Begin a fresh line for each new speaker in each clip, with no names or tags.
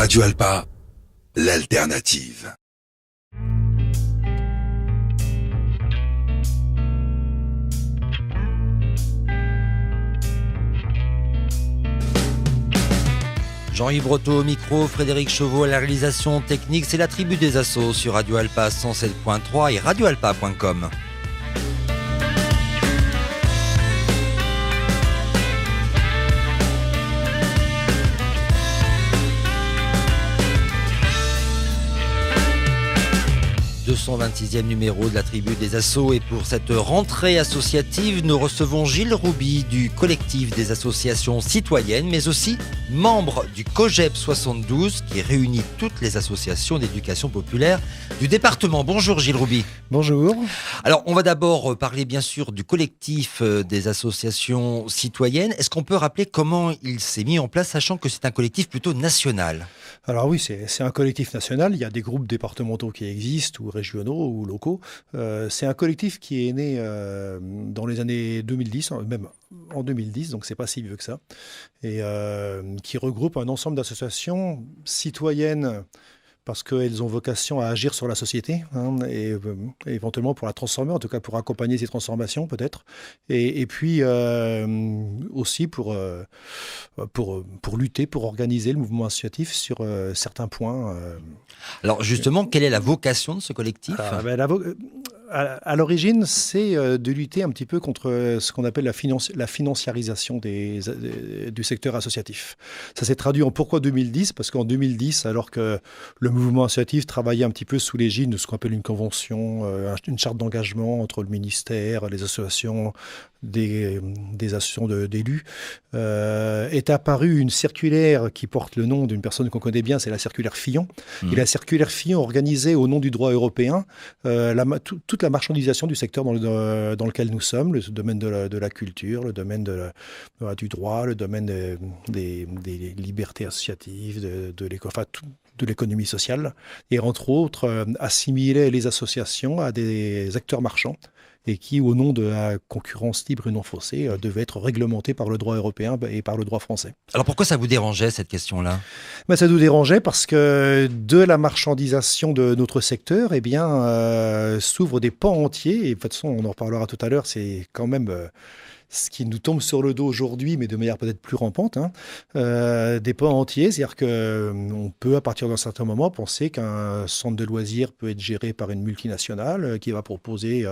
Radio Alpa, l'alternative.
Jean-Yves Breteau au micro, Frédéric Chauveau à la réalisation technique. C'est la tribu des assos sur Radio Alpa 107.3 et radioalpa.com. « 226e numéro de la tribu des assos » et pour cette rentrée associative, nous recevons Gilles Rouby du collectif des associations citoyennes, mais aussi membre du COGEP 72 qui réunit toutes les associations d'éducation populaire du département. Bonjour Gilles Rouby.
Bonjour.
Alors on va d'abord parler bien sûr du collectif des associations citoyennes. Est-ce qu'on peut rappeler comment il s'est mis en place, sachant que c'est un collectif plutôt national ?
Alors oui, c'est un collectif national. Il y a des groupes départementaux qui existent, ou régionaux, ou locaux. C'est un collectif qui est né dans les années 2010, même en 2010, donc c'est pas si vieux que ça, et qui regroupe un ensemble d'associations citoyennes parce qu'elles ont vocation à agir sur la société, et éventuellement pour la transformer, en tout cas pour accompagner ces transformations peut-être, et puis aussi pour lutter, pour organiser le mouvement associatif sur certains points.
Alors justement, quelle est la vocation de ce collectif ?
À l'origine, c'est de lutter un petit peu contre ce qu'on appelle la financiarisation du secteur associatif. Ça s'est traduit en pourquoi 2010 ? Parce qu'en 2010, alors que le mouvement associatif travaillait un petit peu sous l'égide de ce qu'on appelle une convention, une charte d'engagement entre le ministère, les associations, des associations d'élus, est apparue une circulaire qui porte le nom d'une personne qu'on connaît bien, c'est la circulaire Fillon. Et la circulaire Fillon organisait au nom du droit européen toute la marchandisation du secteur dans lequel nous sommes, le domaine de la culture, le domaine du droit, le domaine des libertés associatives, de l'économie sociale, et entre autres assimilait les associations à des acteurs marchands, et qui, au nom de la concurrence libre et non faussée, devait être réglementé par le droit européen et par le droit français.
Alors pourquoi ça vous dérangeait, cette question-là ?
Ça nous dérangeait parce que de la marchandisation de notre secteur, s'ouvrent des pans entiers, et de toute façon, on en reparlera tout à l'heure, c'est quand même ce qui nous tombe sur le dos aujourd'hui, mais de manière peut-être plus rampante, des pans entiers. C'est-à-dire qu'on peut, à partir d'un certain moment, penser qu'un centre de loisirs peut être géré par une multinationale qui va proposer,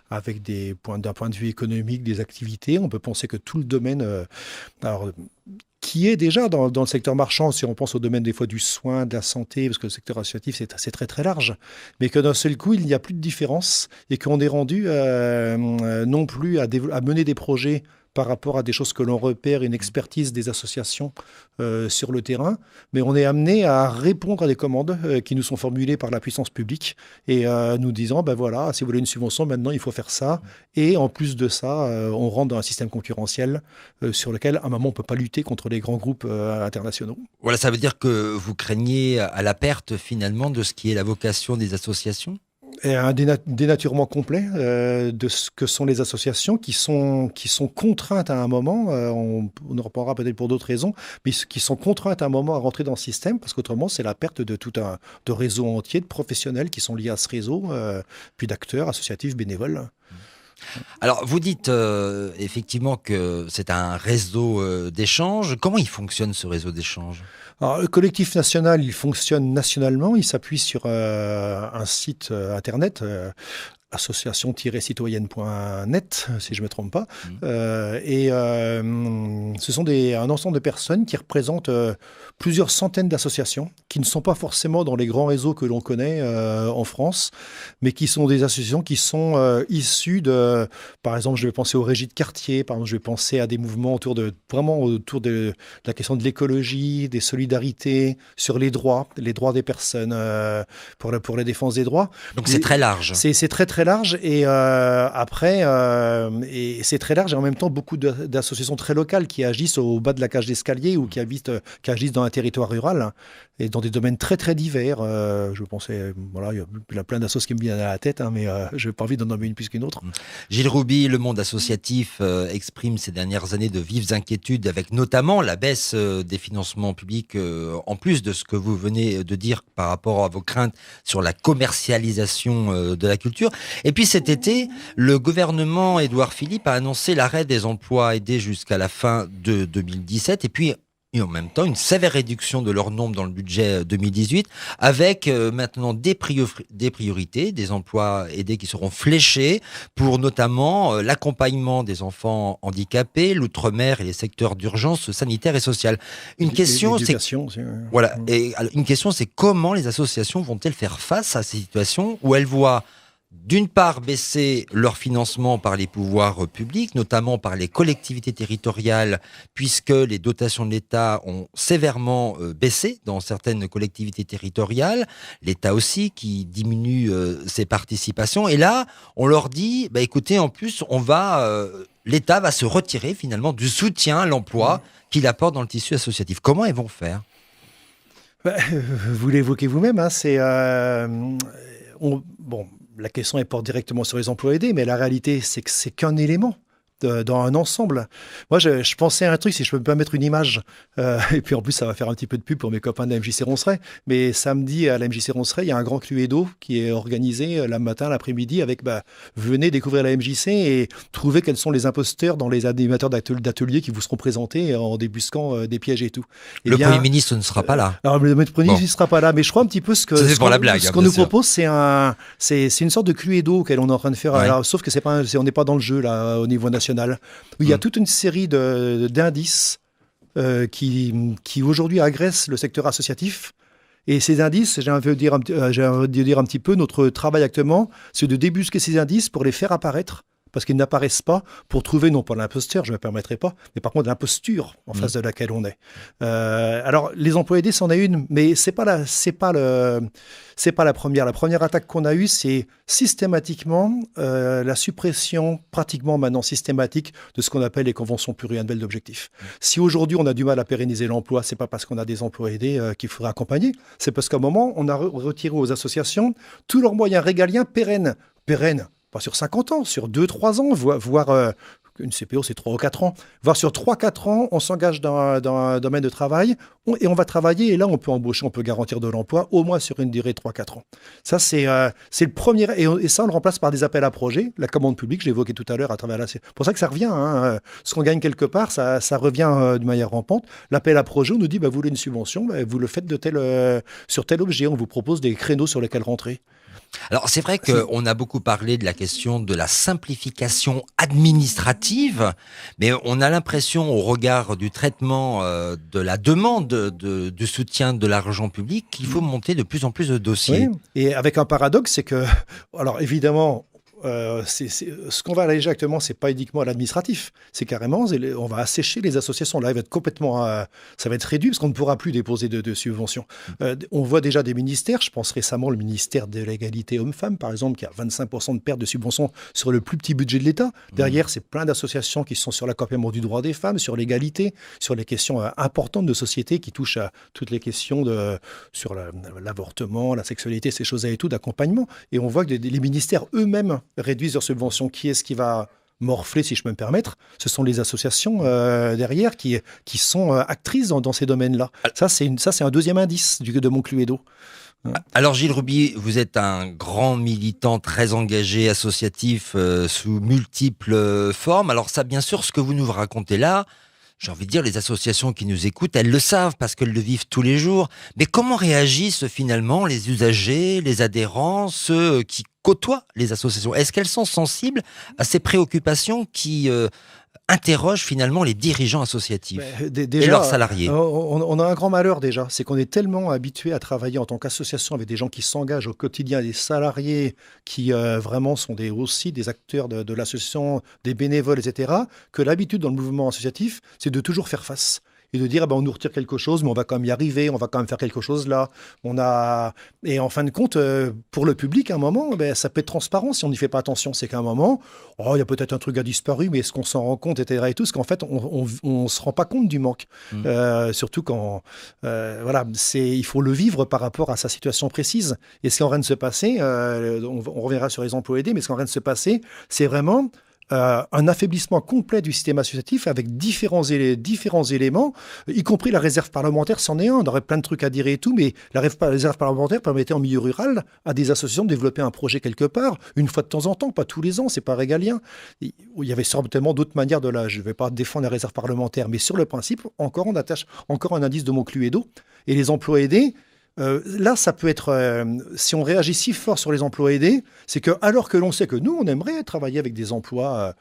avec d'un point de vue économique, des activités. On peut penser que tout le domaine... qui est déjà dans le secteur marchand, si on pense au domaine des fois du soin, de la santé, parce que le secteur associatif c'est très très large, mais que d'un seul coup il n'y a plus de différence et qu'on est rendu non plus à mener des projets par rapport à des choses que l'on repère, une expertise des associations sur le terrain, mais on est amené à répondre à des commandes qui nous sont formulées par la puissance publique et nous disant, voilà, si vous voulez une subvention, maintenant il faut faire ça. Et en plus de ça, on rentre dans un système concurrentiel sur lequel, à un moment, on ne peut pas lutter contre les grands groupes internationaux.
Voilà, ça veut dire que vous craignez à la perte, finalement, de ce qui est la vocation des associations ?
Et un dénaturement complet de ce que sont les associations qui sont contraintes à un moment, on en reparlera peut-être pour d'autres raisons, mais qui sont contraintes à un moment à rentrer dans le système, parce qu'autrement c'est la perte de tout de réseau entier de professionnels qui sont liés à ce réseau, puis d'acteurs associatifs bénévoles.
Alors, vous dites effectivement que c'est un réseau d'échange. Comment il fonctionne, ce réseau d'échange ?
Alors, le collectif national, il fonctionne nationalement. Il s'appuie sur un site internet, association-citoyenne.net, si je ne me trompe pas. Ce sont un ensemble de personnes qui représentent plusieurs centaines d'associations qui ne sont pas forcément dans les grands réseaux que l'on connaît en France, mais qui sont des associations qui sont issues de... Par exemple, je vais penser aux régies de quartier, par exemple, je vais penser à des mouvements autour de la question de l'écologie, des solidarités, sur les droits des personnes, pour la défense des droits.
Donc c'est très large.
C'est très très large et c'est très large et en même temps beaucoup d'associations très locales qui agissent au bas de la cage d'escalier ou qui agissent dans un territoire rural et dans des domaines très très divers. Je pensais, voilà, il y a plein d'associations qui me viennent à la tête, hein, mais je n'ai pas envie d'en nommer une plus qu'une autre.
Gilles Rouby, le monde associatif exprime ces dernières années de vives inquiétudes avec notamment la baisse des financements publics, en plus de ce que vous venez de dire par rapport à vos craintes sur la commercialisation de la culture. Et puis cet été, le gouvernement Édouard Philippe a annoncé l'arrêt des emplois aidés jusqu'à la fin de 2017 et puis en même temps une sévère réduction de leur nombre dans le budget 2018 avec maintenant des priorités, des emplois aidés qui seront fléchés pour notamment l'accompagnement des enfants handicapés, l'outre-mer et les secteurs d'urgence sanitaire et sociale. Une question, c'est voilà, et une question, c'est comment les associations vont-elles faire face à ces situations où elles voient d'une part baisser leur financement par les pouvoirs publics, notamment par les collectivités territoriales, puisque les dotations de l'État ont sévèrement baissé dans certaines collectivités territoriales, l'État aussi qui diminue ses participations, et là on leur dit, écoutez, en plus l'État va se retirer finalement du soutien à l'emploi qu'il apporte dans le tissu associatif. Comment ils vont faire ?
Vous l'évoquez vous-même, hein, la question, elle porte directement sur les emplois aidés, mais la réalité, c'est que c'est qu'un élément dans un ensemble. Moi, je pensais à un truc, si je peux me permettre une image, et puis en plus, ça va faire un petit peu de pub pour mes copains de la MJC Ronceret, mais samedi, à la MJC Ronceret, il y a un grand Cluedo qui est organisé le matin, l'après-midi, avec venez découvrir la MJC et trouver quels sont les imposteurs dans les animateurs d'ateliers qui vous seront présentés en débusquant des pièges et tout.
Le Premier ministre ne sera pas là.
Alors, le Premier ministre ne sera pas là, mais je crois un petit peu ce qu'on nous propose, c'est une sorte de Cluedo auquel on est en train de faire, alors, sauf que on n'est pas dans le jeu là, au niveau national. Où il y a toute une série d'indices qui aujourd'hui agressent le secteur associatif. Et ces indices, j'ai envie de dire un petit peu, notre travail actuellement, c'est de débusquer ces indices pour les faire apparaître, parce qu'ils n'apparaissent pas, pour trouver non pas l'imposteur, je ne me permettrai pas, mais par contre l'imposture en face de laquelle on est. Alors, les emplois aidés, c'en est une, mais c'est pas la première. La première attaque qu'on a eue, c'est systématiquement la suppression, pratiquement maintenant systématique, de ce qu'on appelle les conventions pluriannuelles d'objectifs. Si aujourd'hui on a du mal à pérenniser l'emploi, c'est pas parce qu'on a des emplois aidés qu'il faudra accompagner, c'est parce qu'à un moment, on a retiré aux associations tous leurs moyens régaliens pérennes. Pas sur 50 ans, sur 2-3 ans, voire une CPO, c'est 3 ou 4 ans. Voire sur 3-4 ans, on s'engage dans un domaine de travail et on va travailler. Et là, on peut embaucher, on peut garantir de l'emploi, au moins sur une durée de 3-4 ans. Ça, c'est le premier. Et ça, on le remplace par des appels à projets. La commande publique, je l'évoquais tout à l'heure à travers la... C'est pour ça que ça revient. Hein. Ce qu'on gagne quelque part, ça revient de manière rampante. L'appel à projet, on nous dit, vous voulez une subvention, vous le faites sur tel objet. On vous propose des créneaux sur lesquels rentrer.
Alors c'est vrai qu'on a beaucoup parlé de la question de la simplification administrative, mais on a l'impression au regard du traitement de la demande du soutien de l'argent public qu'il faut monter de plus en plus de dossiers.
Oui. Et avec un paradoxe, c'est que, alors évidemment, ce qu'on va alléger actuellement, c'est pas uniquement à l'administratif, c'est carrément, on va assécher les associations. Là, ça va être réduit parce qu'on ne pourra plus déposer de subventions. On voit déjà des ministères, je pense récemment le ministère de l'égalité homme-femme, par exemple, qui a 25% de perte de subventions sur le plus petit budget de l'État. Derrière, c'est plein d'associations qui sont sur l'accompagnement du droit des femmes, sur l'égalité, sur les questions importantes de société qui touchent à toutes les questions sur l'avortement, la sexualité, ces choses-là et tout, d'accompagnement. Et on voit que les ministères eux-mêmes réduisent leurs subventions. Qui est-ce qui va morfler, si je peux me permettre? Ce sont les associations derrière qui sont actrices dans ces domaines-là. Ça, c'est un deuxième indice de mon Cluedo.
Alors Gilles Rouby, vous êtes un grand militant très engagé, associatif, sous multiples formes. Alors ça, bien sûr, ce que vous nous racontez là, j'ai envie de dire, les associations qui nous écoutent, elles le savent parce qu'elles le vivent tous les jours. Mais comment réagissent finalement les usagers, les adhérents, ceux qui côtoient les associations? Est-ce qu'elles sont sensibles à ces préoccupations qui interrogent finalement les dirigeants associatifs
déjà,
et leurs salariés?
On a un grand malheur déjà, c'est qu'on est tellement habitué à travailler en tant qu'association avec des gens qui s'engagent au quotidien, des salariés qui vraiment sont aussi des acteurs de l'association, des bénévoles, etc., que l'habitude dans le mouvement associatif, c'est de toujours faire face. et de dire on nous retire quelque chose, mais on va quand même y arriver, on va quand même faire quelque chose là. Et en fin de compte, pour le public, à un moment, ça peut être transparent si on n'y fait pas attention. C'est qu'à un moment, il y a peut-être un truc qui a disparu, mais est-ce qu'on s'en rend compte, etc. et tout, parce qu'en fait, on se rend pas compte du manque. Surtout quand, il faut le vivre par rapport à sa situation précise. Et ce qui est en train de se passer, on reviendra sur les emplois aidés, mais ce qui est en train de se passer, c'est vraiment un affaiblissement complet du système associatif avec différents éléments, y compris la réserve parlementaire, c'en est un. On aurait plein de trucs à dire et tout, mais la réserve parlementaire permettait en milieu rural à des associations de développer un projet quelque part, une fois de temps en temps, pas tous les ans, c'est pas régalien. Il y avait certainement d'autres manières de là. Je ne vais pas défendre la réserve parlementaire, mais sur le principe, encore on attache encore un indice de Moncluedo. Et les emplois aidés, là, ça peut être, si on réagit si fort sur les emplois aidés, c'est que alors que l'on sait que nous, on aimerait travailler avec des emplois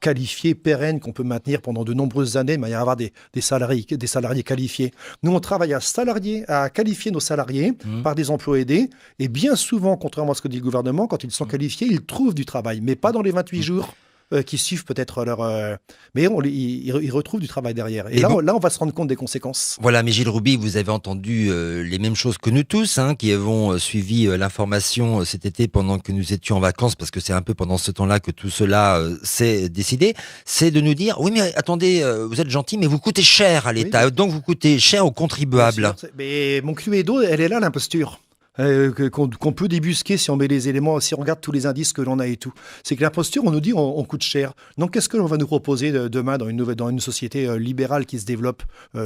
qualifiés, pérennes, qu'on peut maintenir pendant de nombreuses années, mais il va y avoir des salariés qualifiés. Nous, on travaille à qualifier nos salariés par des emplois aidés, et bien souvent, contrairement à ce que dit le gouvernement, quand ils sont qualifiés, ils trouvent du travail, mais pas dans les 28 jours. Qui suivent peut-être leur... mais ils retrouvent du travail derrière. Et là, on va se rendre compte des conséquences.
Voilà, mais Gilles Rouby, vous avez entendu les mêmes choses que nous tous, qui avons suivi l'information cet été pendant que nous étions en vacances, parce que c'est un peu pendant ce temps-là que tout cela s'est décidé, c'est de nous dire, oui mais attendez, vous êtes gentil, mais vous coûtez cher à l'État, oui. Donc vous coûtez cher aux contribuables.
Mais Moncluedo, elle est là l'imposture. Qu'on peut débusquer si on met les éléments, si on regarde tous les indices que l'on a et tout. C'est que l'imposture, on nous dit on coûte cher. Donc qu'est-ce que l'on va nous proposer demain dans une société libérale qui se développe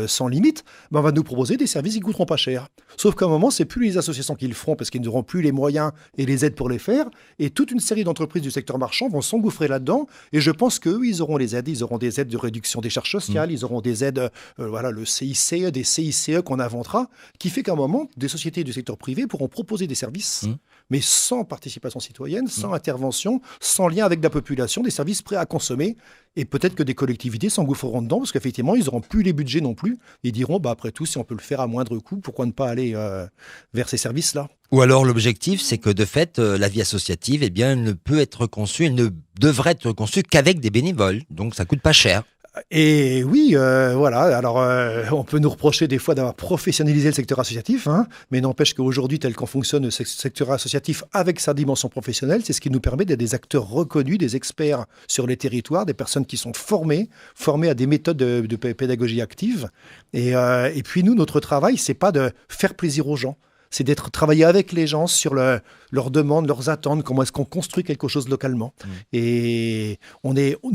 sans limite? On va nous proposer des services qui ne coûteront pas cher. Sauf qu'à un moment, c'est plus les associations qui le feront parce qu'ils n'auront plus les moyens et les aides pour les faire. Et toute une série d'entreprises du secteur marchand vont s'engouffrer là-dedans. Et je pense qu'eux, ils auront les aides. Ils auront des aides de réduction des charges sociales. Ils auront des aides, le CICE, des CICE qu'on inventera, qui fait qu'à un moment, des sociétés du secteur privé pourront proposer des services, mais sans participation citoyenne, sans intervention, sans lien avec la population, des services prêts à consommer. Et peut-être que des collectivités s'engouffreront dedans, parce qu'effectivement, ils n'auront plus les budgets non plus. Ils diront, après tout, si on peut le faire à moindre coût, pourquoi ne pas aller vers ces services-là?
Ou alors l'objectif, c'est que de fait, la vie associative, elle ne peut être conçue, elle ne devrait être conçue qu'avec des bénévoles. Donc ça coûte pas cher.
Et oui, alors on peut nous reprocher des fois d'avoir professionnalisé le secteur associatif, mais n'empêche qu'aujourd'hui, tel qu'on fonctionne le secteur associatif avec sa dimension professionnelle, c'est ce qui nous permet d'être des acteurs reconnus, des experts sur les territoires, des personnes qui sont formées à des méthodes de pédagogie active. Et puis nous, notre travail, c'est pas de faire plaisir aux gens, c'est d'être travailler avec les gens sur leurs demandes, leurs attentes, comment est-ce qu'on construit quelque chose localement. Et nous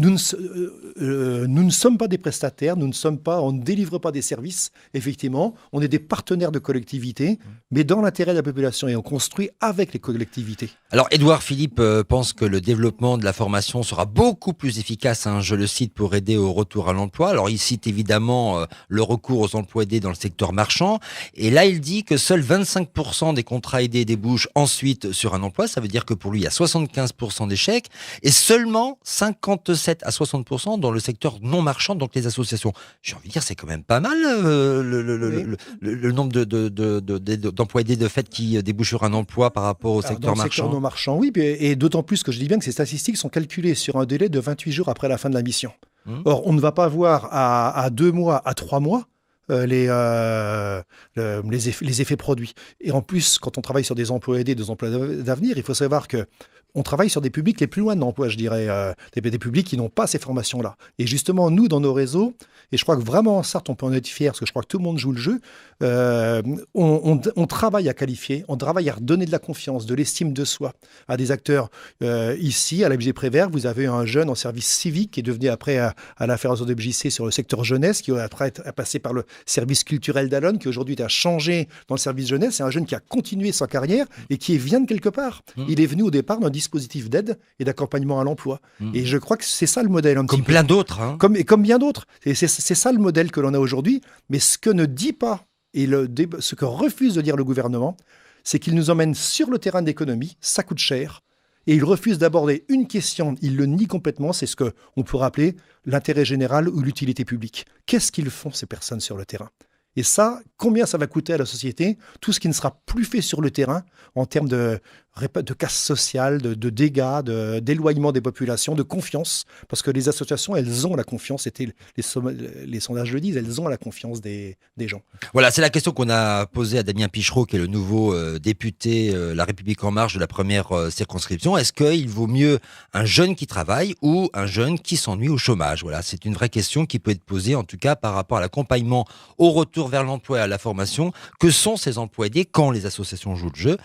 ne sommes pas des prestataires, on ne délivre pas des services, effectivement, on est des partenaires de collectivités, mais dans l'intérêt de la population, et on construit avec les collectivités.
Alors, Édouard Philippe pense que le développement de la formation sera beaucoup plus efficace, je le cite, pour aider au retour à l'emploi. Alors, il cite évidemment le recours aux emplois aidés dans le secteur marchand, et là, il dit que seuls 25% des contrats aidés débouchent ensuite sur un emploi. Ça veut dire que pour lui, il y a 75% d'échecs et seulement 57 à 60% dans le secteur non marchand, donc les associations. J'ai envie de dire, c'est quand même pas mal le nombre d'emplois aidés de fait qui débouchent sur un emploi par rapport au secteur marchand. Dans le secteur
non marchand, oui, et d'autant plus que je dis bien que ces statistiques sont calculées sur un délai de 28 jours après la fin de la mission. Or, on ne va pas voir à 2 mois, à 3 mois, les effets produits. Et en plus, quand on travaille sur des emplois aidés, des emplois d'avenir, il faut savoir que on travaille sur des publics les plus loin de l'emploi, je dirais, des publics qui n'ont pas ces formations-là. Et justement, nous, dans nos réseaux, et je crois que vraiment en Sarthe, on peut en être fier, parce que je crois que tout le monde joue le jeu, on travaille à qualifier, on travaille à redonner de la confiance, de l'estime de soi à des acteurs. Ici, à la MJ Prévert, vous avez un jeune en service civique qui est devenu après, à la Fédération de MJC sur le secteur jeunesse, qui après a passé par le service culturel d'Alonne, qui aujourd'hui a changé dans le service jeunesse. C'est un jeune qui a continué sa carrière et qui vient de quelque part. Il est venu au départ d'un dispositif d'aide et d'accompagnement à l'emploi. Et je crois que c'est ça le modèle.
Comme plein d'autres.
Comme bien d'autres. Et c'est ça le modèle que l'on a aujourd'hui. Mais ce que ne dit pas, et ce que refuse de dire le gouvernement, c'est qu'il nous emmène sur le terrain de l'économie, ça coûte cher, et il refuse d'aborder une question, il le nie complètement, c'est ce qu'on pourrait appeler l'intérêt général ou l'utilité publique. Qu'est-ce qu'ils font, ces personnes sur le terrain ? Et ça, combien ça va coûter à la société ? Tout ce qui ne sera plus fait sur le terrain en termes de casse sociale, de dégâts, d'éloignement des populations, de confiance, parce que les associations, elles ont la confiance, les sondages le disent, elles ont la confiance des gens.
Voilà, c'est la question qu'on a posée à Damien Pichereau, qui est le nouveau député La République En Marche de la première circonscription. Est-ce qu'il vaut mieux un jeune qui travaille ou un jeune qui s'ennuie au chômage? Voilà, c'est une vraie question qui peut être posée, en tout cas par rapport à l'accompagnement au retour vers l'emploi et à la formation. Que sont ces emplois aidés quand les associations jouent le jeu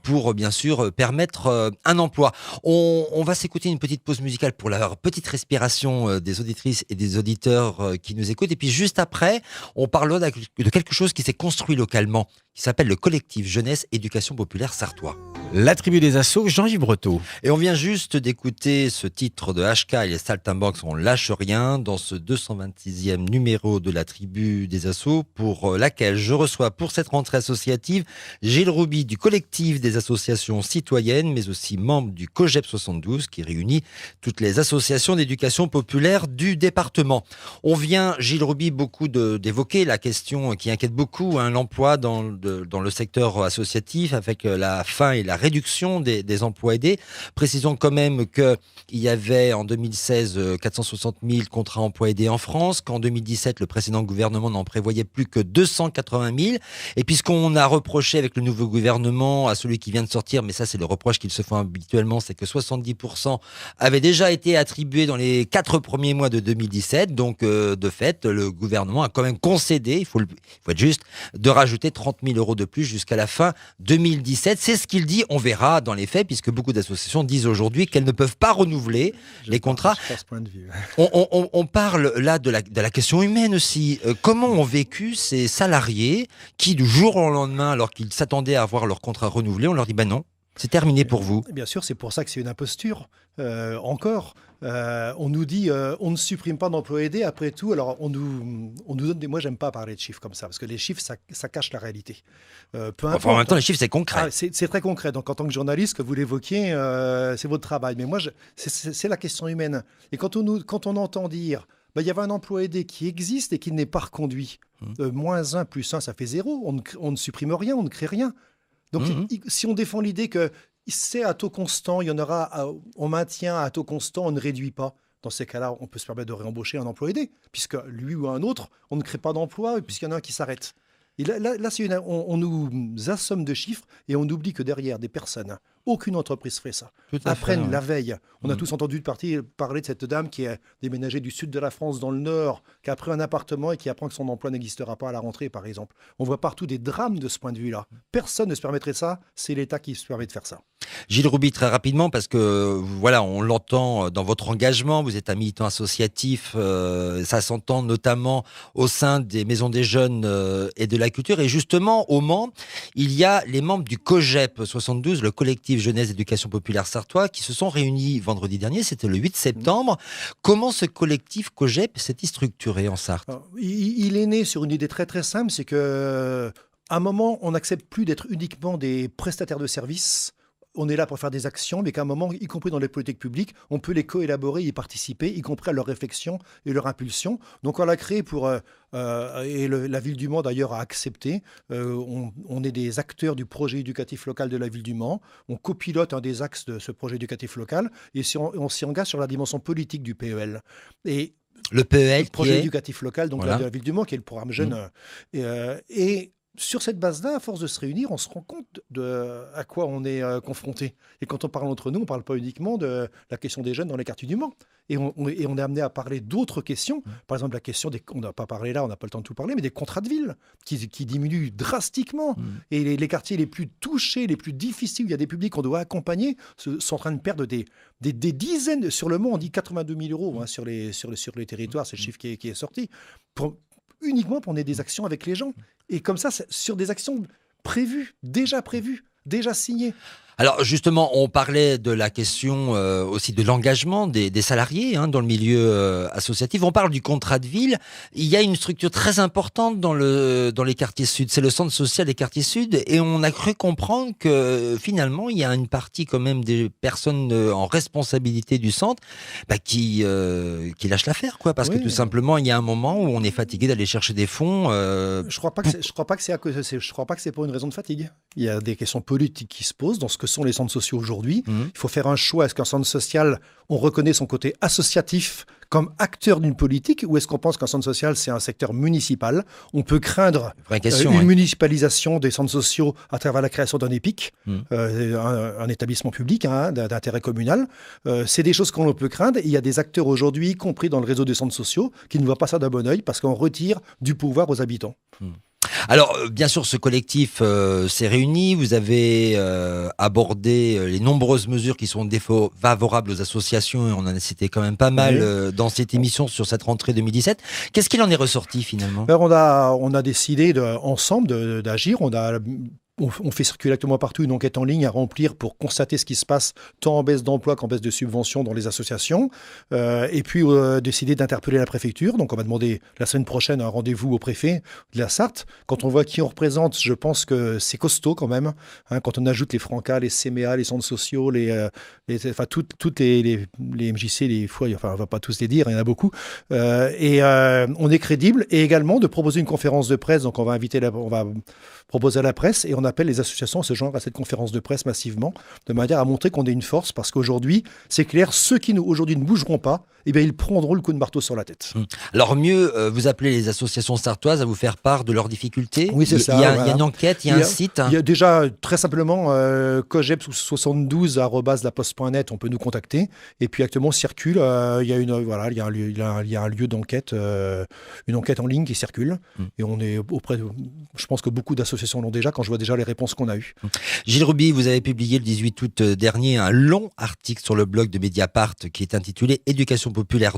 pour, bien sûr, permettre un emploi? On va s'écouter une petite pause musicale pour la petite respiration des auditrices et des auditeurs qui nous écoutent. Et puis juste après, on parlera de quelque chose qui s'est construit localement, qui s'appelle le collectif Jeunesse Éducation Populaire Sartois.
La tribu des assos, Jean-Yves Breteau.
Et on vient juste d'écouter ce titre de HK et les Saltimbanques, on lâche rien, dans ce 226e numéro de la tribu des assos, pour laquelle je reçois pour cette rentrée associative Gilles Rouby du collectif des associations citoyennes, mais aussi membre du COGEP 72, qui réunit toutes les associations d'éducation populaire du département. On vient, Gilles Rouby, beaucoup d'évoquer la question qui inquiète beaucoup, l'emploi dans le secteur associatif, avec la fin et la réduction des emplois aidés. Précisons quand même qu'il y avait en 2016 460 000 contrats emplois aidés en France, qu'en 2017 le précédent gouvernement n'en prévoyait plus que 280 000. Et puis ce qu'on a reproché avec le nouveau gouvernement à celui qui vient de sortir, mais ça c'est le reproche qu'ils se font habituellement, c'est que 70% avaient déjà été attribués dans les 4 premiers mois de 2017. Donc de fait, le gouvernement a quand même concédé, il faut être juste, de rajouter 30 000 euros de plus jusqu'à la fin 2017. C'est ce qu'il dit. On verra dans les faits, puisque beaucoup d'associations disent aujourd'hui qu'elles ne peuvent pas renouveler les contrats. On parle là de la question humaine aussi. Comment ont vécu ces salariés qui, du jour au lendemain, alors qu'ils s'attendaient à avoir leur contrat renouvelé, on leur dit non, c'est terminé pour vous.
Bien sûr, c'est pour ça que c'est une imposture. Encore, on nous dit on ne supprime pas d'emplois aidés. Après tout, alors on nous donne des. Moi, j'aime pas parler de chiffres comme ça parce que les chiffres, ça cache la réalité.
En même temps, les chiffres, c'est concret.
C'est très concret. Donc, en tant que journaliste, que vous l'évoquiez, c'est votre travail. Mais moi, c'est la question humaine. Et quand on entend dire il y avait un emploi aidé qui existe et qui n'est pas reconduit, -1 + 1, ça fait 0. On ne supprime rien, on ne crée rien. Donc, si on défend l'idée que c'est à taux constant, il y en aura, on maintient à taux constant, on ne réduit pas. Dans ces cas-là, on peut se permettre de réembaucher un emploi aidé, puisque lui ou un autre, on ne crée pas d'emploi, puisqu'il y en a un qui s'arrête. Et là on nous assomme de chiffres et on oublie que derrière des personnes, aucune entreprise ferait ça. Apprennent la veille. On a tous entendu parler de cette dame qui est déménagée du sud de la France dans le nord, qui a pris un appartement et qui apprend que son emploi n'existera pas à la rentrée, par exemple. On voit partout des drames de ce point de vue-là. Personne ne se permettrait ça, c'est l'État qui se permet de faire ça.
Gilles Rouby, très rapidement, parce que voilà, on l'entend dans votre engagement, vous êtes un militant associatif, ça s'entend notamment au sein des maisons des jeunes et de la culture. Et justement, au Mans, il y a les membres du COGEP 72, le collectif Jeunesse Éducation Populaire Sartois, qui se sont réunis vendredi dernier, c'était le 8 septembre. Comment ce collectif COGEP s'est-il structuré en Sarthe?
Il est né sur une idée très très simple, c'est que à un moment, on n'accepte plus d'être uniquement des prestataires de services. On est là pour faire des actions, mais qu'à un moment, y compris dans les politiques publiques, on peut les co-élaborer, y participer, y compris à leur réflexion et leur impulsion. Donc on l'a créé et la Ville du Mans d'ailleurs a accepté. On est des acteurs du projet éducatif local de la Ville du Mans. On copilote un des axes de ce projet éducatif local et on s'y engage sur la dimension politique du PEL. Et
le PEL,
le projet éducatif local donc
voilà.
de la Ville du Mans, qui est le programme jeune. Et sur cette base-là, à force de se réunir, on se rend compte à quoi on est confronté. Et quand on parle entre nous, on ne parle pas uniquement de la question des jeunes dans les quartiers du Mans. Et on est amené à parler d'autres questions. Par exemple, la question on n'a pas parlé là, on n'a pas le temps de tout parler, mais des contrats de ville qui diminuent drastiquement. Et les quartiers les plus touchés, les plus difficiles, où il y a des publics qu'on doit accompagner, sont en train de perdre des dizaines. Sur le Mans, on dit 82 000 euros sur les territoires, c'est le chiffre qui est sorti. Uniquement pour mener des actions avec les gens. Et comme ça, sur des actions prévues, déjà signées.
Alors justement, on parlait de la question aussi de l'engagement des salariés dans le milieu associatif. On parle du contrat de ville. Il y a une structure très importante dans les quartiers sud. C'est le centre social des quartiers sud. Et on a cru comprendre que finalement, il y a une partie quand même des personnes en responsabilité du centre qui lâchent l'affaire, quoi. Parce que tout simplement, il y a un moment où on est fatigué d'aller chercher des fonds. Je
crois pas que c'est pour une raison de fatigue. Il y a des questions politiques qui se posent dans ce que sont les centres sociaux aujourd'hui. Il faut faire un choix. Est-ce qu'un centre social, on reconnaît son côté associatif comme acteur d'une politique, ou est-ce qu'on pense qu'un centre social, c'est un secteur municipal? On peut craindre une municipalisation des centres sociaux à travers la création d'un EPIC, un établissement public d'intérêt communal. C'est des choses qu'on peut craindre. Et il y a des acteurs aujourd'hui, y compris dans le réseau des centres sociaux, qui ne voient pas ça d'un bon œil parce qu'on retire du pouvoir aux habitants.
Alors, bien sûr, ce collectif s'est réuni. Vous avez abordé les nombreuses mesures qui sont favorables aux associations. Et on en a cité quand même pas mal dans cette émission sur cette rentrée 2017. Qu'est-ce qu'il en est ressorti finalement?
Alors, on a décidé ensemble d'agir. On fait circuler actuellement partout une enquête en ligne à remplir pour constater ce qui se passe tant en baisse d'emploi qu'en baisse de subventions dans les associations. Et puis décider d'interpeller la préfecture. Donc on va demander la semaine prochaine un rendez-vous au préfet de la Sarthe. Quand on voit qui on représente, je pense que c'est costaud quand même. Quand on ajoute les Francas, les CMA, les centres sociaux, toutes les MJC, les foyers, on ne va pas tous les dire, il y en a beaucoup. Et on est crédible. Et également de proposer une conférence de presse. Donc on va proposer à la presse et on appelle les associations à ce genre à cette conférence de presse massivement, de manière à montrer qu'on est une force, parce qu'aujourd'hui, c'est clair, ceux qui aujourd'hui ne bougeront pas, eh bien, ils prendront le coup de marteau sur la tête.
Alors mieux, vous appelez les associations sartoises à vous faire part de leurs difficultés.
Oui, c'est ça.
Il y a une enquête, il y a un site.
Il y a déjà, très simplement, cogep72@laposte.net, on peut nous contacter. Et puis actuellement, circule, il y a un lieu d'enquête, une enquête en ligne qui circule. Et on est je pense que beaucoup d'associations l'ont déjà, quand je vois déjà les réponses qu'on a eues.
Gilles Rouby, vous avez publié le 18 août dernier un long article sur le blog de Mediapart qui est intitulé Éducation populaire :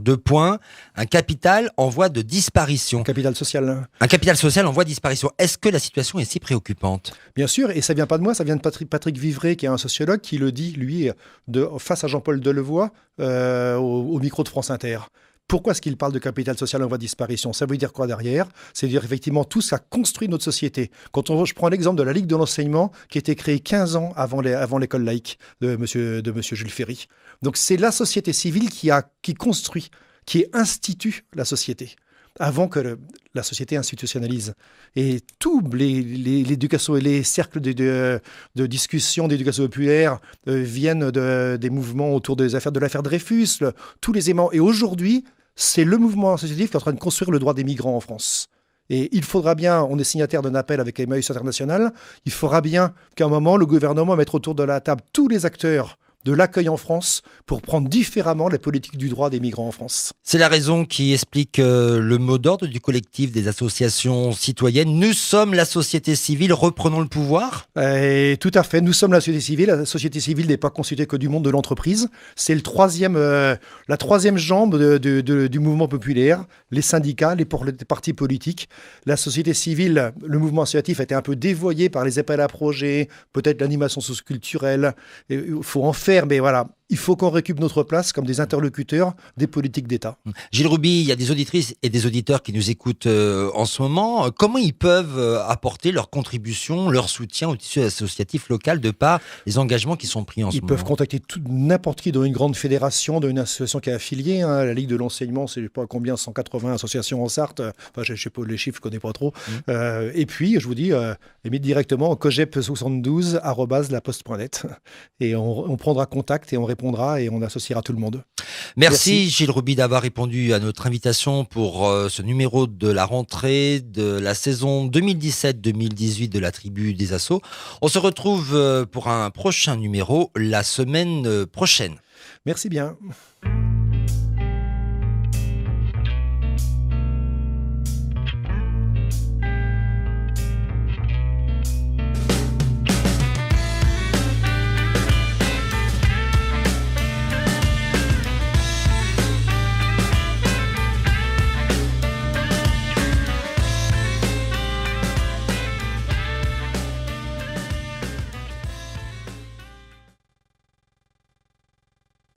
un capital en voie de disparition.
Un capital social.
Un capital social en voie de disparition. Est-ce que la situation est si préoccupante?
Bien sûr, et ça vient pas de moi, ça vient de Patrick Vivray, qui est un sociologue, qui le dit, lui, face à Jean-Paul Delevoye, au micro de France Inter. Pourquoi est-ce qu'il parle de capital social en voie de disparition? Ça veut dire quoi derrière? C'est dire effectivement tout ça construit notre société. Je prends l'exemple de la Ligue de l'enseignement qui a été créée 15 ans avant l'école laïque de monsieur Jules Ferry. Donc c'est la société civile qui construit, qui institue la société, avant que la société institutionnalise. Et tous l'éducation et les cercles de discussion d'éducation populaire viennent des mouvements autour de l'affaire Dreyfus, tous les aimants. Et aujourd'hui, c'est le mouvement associatif qui est en train de construire le droit des migrants en France. Et il faudra bien, on est signataire d'un appel avec Emmaüs International, il faudra bien qu'à un moment, le gouvernement mette autour de la table tous les acteurs de l'accueil en France pour prendre différemment la politique du droit des migrants en France.
C'est la raison qui explique le mot d'ordre du collectif des associations citoyennes. Nous sommes la société civile, reprenons le pouvoir.
Tout à fait, nous sommes la société civile. La société civile n'est pas constituée que du monde de l'entreprise. C'est la troisième jambe du mouvement populaire, les syndicats, les partis politiques. La société civile, le mouvement associatif a été un peu dévoyé par les appels à projets, peut-être l'animation socioculturelle. Il faut en faire, mais voilà, il faut qu'on récupère notre place comme des interlocuteurs des politiques d'État.
Gilles Rouby, il y a des auditrices et des auditeurs qui nous écoutent en ce moment. Comment ils peuvent apporter leur contribution, leur soutien au tissu associatif local de par les engagements qui sont pris en ce moment?
Ils peuvent contacter n'importe qui dans une grande fédération, dans une association qui est affiliée. La Ligue de l'enseignement, c'est je sais pas combien, 180 associations en Sarthe. Enfin, je ne sais pas les chiffres, je ne connais pas trop. Et puis, je vous dis, émettez directement cogep72@laposte.net et on prendra contact et on répondra et on associera tout le monde.
Merci Gilles Rouby d'avoir répondu à notre invitation pour ce numéro de la rentrée de la saison 2017-2018 de la Tribu des Assos. On se retrouve pour un prochain numéro la semaine prochaine.
Merci bien.